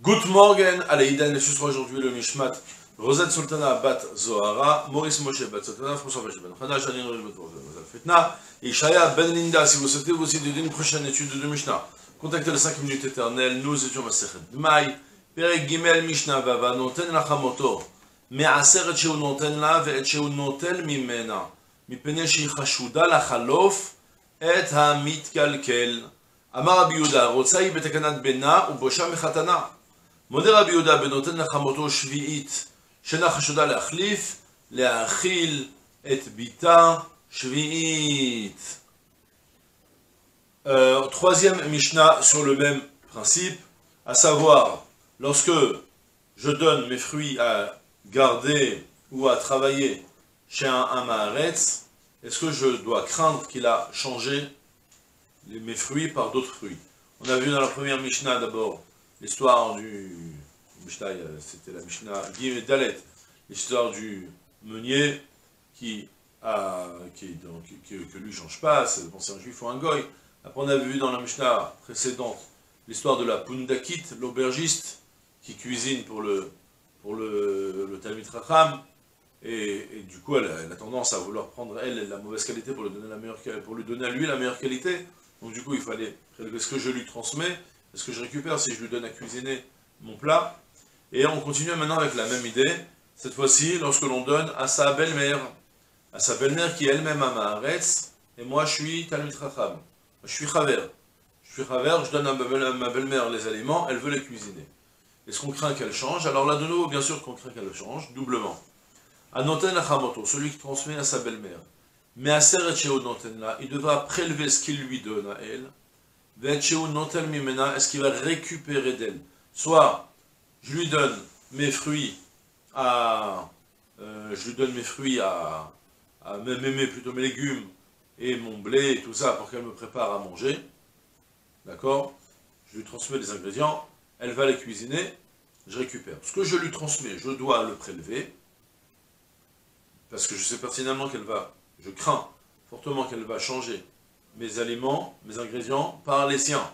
Good morning, Aleïdan, ce sera aujourd'hui le Mishmat, Rosette Sultana Bat Zohara, Maurice Moshe Bat Sultana, François Vache Ben Khana, Janine Roj Bat Fitna, Ishaya Ben Linda. Si vous souhaitez vous aussi d'une prochaine étude de Mishnah, contactez les 5 minutes éternelles, nous étions Masechet Dmai, Perek Gimel Mishnah Vava, Noten Lachamoto, Me'aseret Sheu Noten La, Ve'et Sheu Notel Mimena, Mipene Shi Chashuda Lachalof, Et Hamit Kalkel, Amar Rabbi Yehuda, Rotsai Betakanat Bena, Ubosha Mechatana. מודה רבי יהודה בנותן לחמותו שביעית שאינה חשודה להחליף, להאכיל את ביתה שביעית. Troisième Mishnah sur le même principe, à savoir, lorsque je donne mes fruits à garder ou à travailler chez un Maharetz, est-ce que je dois craindre qu'il a changé mes fruits par d'autres fruits? On a vu dans la première Mishnah d'abord l'histoire du Mishnah, c'était la Mishnah Gim et Dalet, l'histoire du meunier que lui ne change pas, c'est un juif ou un goy. Après on avait vu dans la Mishnah précédente l'histoire de la Pundakit, l'aubergiste, qui cuisine pour le Talmid Chacham, et du coup elle a tendance à vouloir prendre elle la mauvaise qualité pour lui donner à lui la meilleure qualité. Donc du coup il fallait, est-ce que je lui transmets? Est-ce que je récupère si je lui donne à cuisiner mon plat? Et on continue maintenant avec la même idée, cette fois-ci lorsque l'on donne à sa belle-mère qui est elle-même un Maharetz, et moi je suis Talmid Chacham, je suis Chaver, je donne à ma belle-mère les aliments, elle veut les cuisiner. Est-ce qu'on craint qu'elle change? Alors là de nouveau, bien sûr qu'on craint qu'elle change, doublement. Anoten Achamoto, celui qui transmet à sa belle-mère, mais à Seret Sheu Noten là, il devra prélever ce qu'il lui donne à elle. Est-ce qu'il va récupérer d'elle? Soit je lui donne mes fruits plutôt mes légumes et mon blé et tout ça pour qu'elle me prépare à manger, d'accord? Je lui transmets les ingrédients, elle va les cuisiner, je récupère. Ce que je lui transmets, je dois le prélever, parce que je sais pertinemment je crains fortement qu'elle va changer mes aliments, mes ingrédients, par les siens.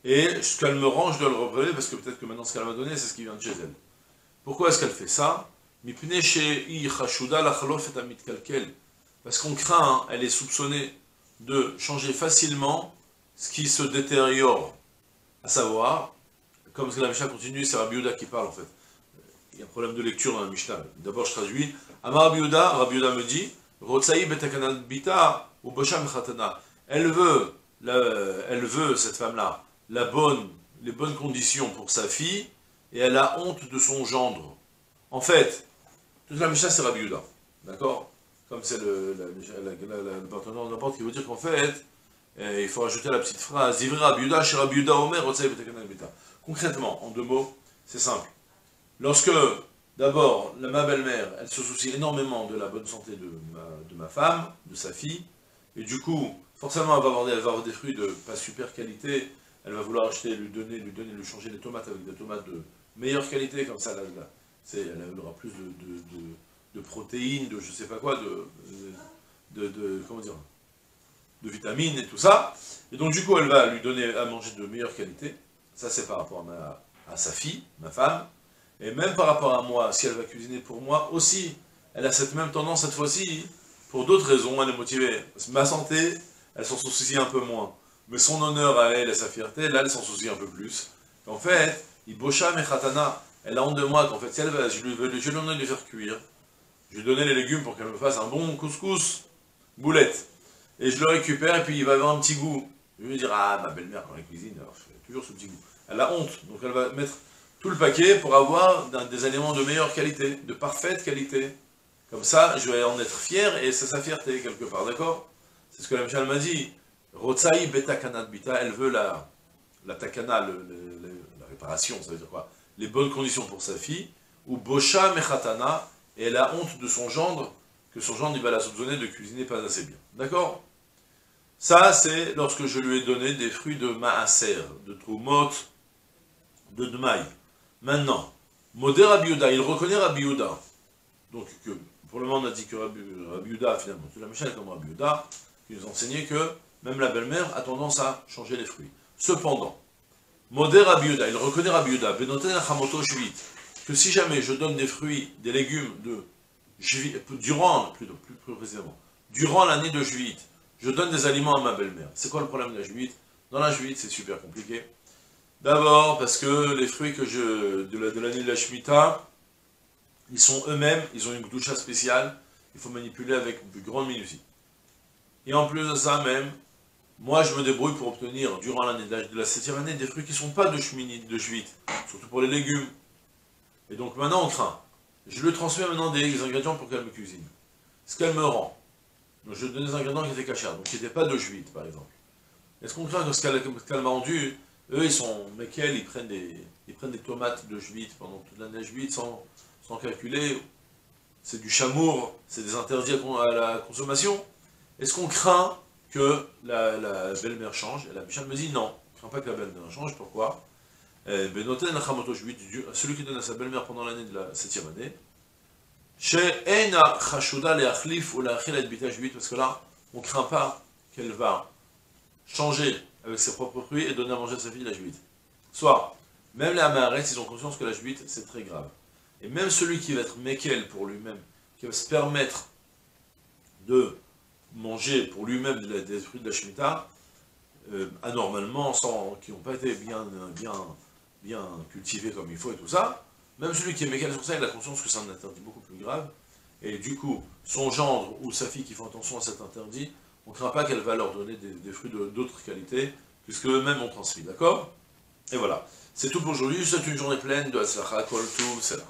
Et ce qu'elle me rend, je dois le reprélever, parce que peut-être que maintenant ce qu'elle m'a donné, c'est ce qui vient de chez elle. Pourquoi est-ce qu'elle fait ça? Parce qu'on craint, elle est soupçonnée de changer facilement ce qui se détériore. À savoir, comme la Mishnah continue, c'est Rabbi Yehuda qui parle en fait. Il y a un problème de lecture dans la Mishnah. D'abord je traduis. Amar Rabbi Yehuda me dit, Rotsaï betakanat bita ou bosham chatana. Elle veut, cette femme-là, les bonnes conditions pour sa fille, et elle a honte de son gendre. En fait, toute la Mishnah c'est Rabbi Yehuda, d'accord? Comme c'est le partenaire n'importe qui veut dire qu'en fait, il faut rajouter la petite phrase, Ivri Rabbi Yehuda, chez Rabbi Yehuda Omer, Rotsaï betakanat bita. Concrètement, en 2 mots, c'est simple. Lorsque, d'abord, ma belle-mère, elle se soucie énormément de la bonne santé de ma femme, de sa fille, et du coup, forcément, elle va avoir des fruits de pas super qualité, elle va vouloir acheter, lui changer les tomates avec des tomates de meilleure qualité, comme ça, elle aura plus de protéines, de je sais pas quoi, comment dire, de vitamines et tout ça, et donc du coup, elle va lui donner à manger de meilleure qualité, ça c'est par rapport à sa fille, ma femme, et même par rapport à moi, si elle va cuisiner pour moi aussi, elle a cette même tendance cette fois-ci, pour d'autres raisons, elle est motivée. Parce que ma santé, elle s'en soucie un peu moins. Mais son honneur à elle et sa fierté, là, elle s'en soucie un peu plus. En fait, Ibosha Mechatana, elle a honte de moi, qu'en fait, si elle va, je lui donner de les faire cuire, je lui donner les légumes pour qu'elle me fasse un bon couscous, boulette, et je le récupère, et puis il va avoir un petit goût. Je vais lui dire, ah, ma belle-mère, quand elle cuisine, alors, je fais toujours ce petit goût. Elle a honte, donc elle va mettre tout le paquet pour avoir des aliments de meilleure qualité, de parfaite qualité. Comme ça, je vais en être fier, et c'est sa fierté, quelque part, d'accord? C'est ce que la Mishnah m'a dit. Rotsaï betakanat bita, elle veut la takana, la réparation, ça veut dire quoi? Les bonnes conditions pour sa fille, ou bosha mechatana, et elle a honte de son gendre, que son gendre, il va la soupçonner de cuisiner pas assez bien. D'accord? Ça, c'est lorsque je lui ai donné des fruits de maaser, de trumot, de dmaï. Maintenant, modé Rabbi Yehuda, il reconnaît Rabbi Yehuda. Donc, pour le moment, on a dit que Rabbi Yehuda, finalement, c'est la Mishnah comme Rabbi Yehuda, qui nous enseignait que même la belle-mère a tendance à changer les fruits. Cependant, Modé Rabbi Yehuda, il reconnaît Rabbi Yehuda, Benoten Chamoto Shvit, que si jamais je donne des fruits, des légumes de durant l'année de Juillet, je donne des aliments à ma belle-mère. C'est quoi le problème de la Juillet? Dans la Juillet, c'est super compliqué. D'abord, parce que les fruits de l'année de la Shemitah, ils sont eux-mêmes, ils ont une doucha spéciale, il faut manipuler avec de grande minutie. Et en plus de ça même, moi je me débrouille pour obtenir, durant l'année de la 7e année, des fruits qui ne sont pas de Juillet, surtout pour les légumes. Et donc maintenant on craint. Je lui transmets maintenant des ingrédients pour qu'elle me cuisine. Ce qu'elle me rend. Donc je lui donne des ingrédients qui étaient cachers, donc qui n'étaient pas de Juillet par exemple. Est-ce qu'on craint que ce qu'elle m'a rendu, eux ils sont méquels, ils prennent des tomates de Juillet pendant toute l'année de Juillet sans calculer, c'est du chamour, c'est des interdits à la consommation. Est-ce qu'on craint que la belle-mère change? Et la Mishnah me dit non, on ne craint pas que la belle-mère change, pourquoi? Celui qui donne à sa belle-mère pendant l'année de la 7e année, parce que là, on ne craint pas qu'elle va changer avec ses propres fruits et donner à manger à sa fille la juite. Soit, même les Amaretz, ils ont conscience que la juite, c'est très grave. Et même celui qui va être mékel pour lui-même, qui va se permettre de manger pour lui-même des fruits de la Shemitah, anormalement, qui n'ont pas été bien cultivés comme il faut et tout ça, même celui qui est mécal sur ça, il a conscience que c'est un interdit beaucoup plus grave, et du coup, son gendre ou sa fille qui font attention à cet interdit, on ne craint pas qu'elle va leur donner des fruits d'autres qualités, puisque eux-mêmes ont transmis, d'accord? Et voilà. C'est tout pour aujourd'hui, je vous souhaite une journée pleine de Hatzlacha, Kol Tuv, Selah.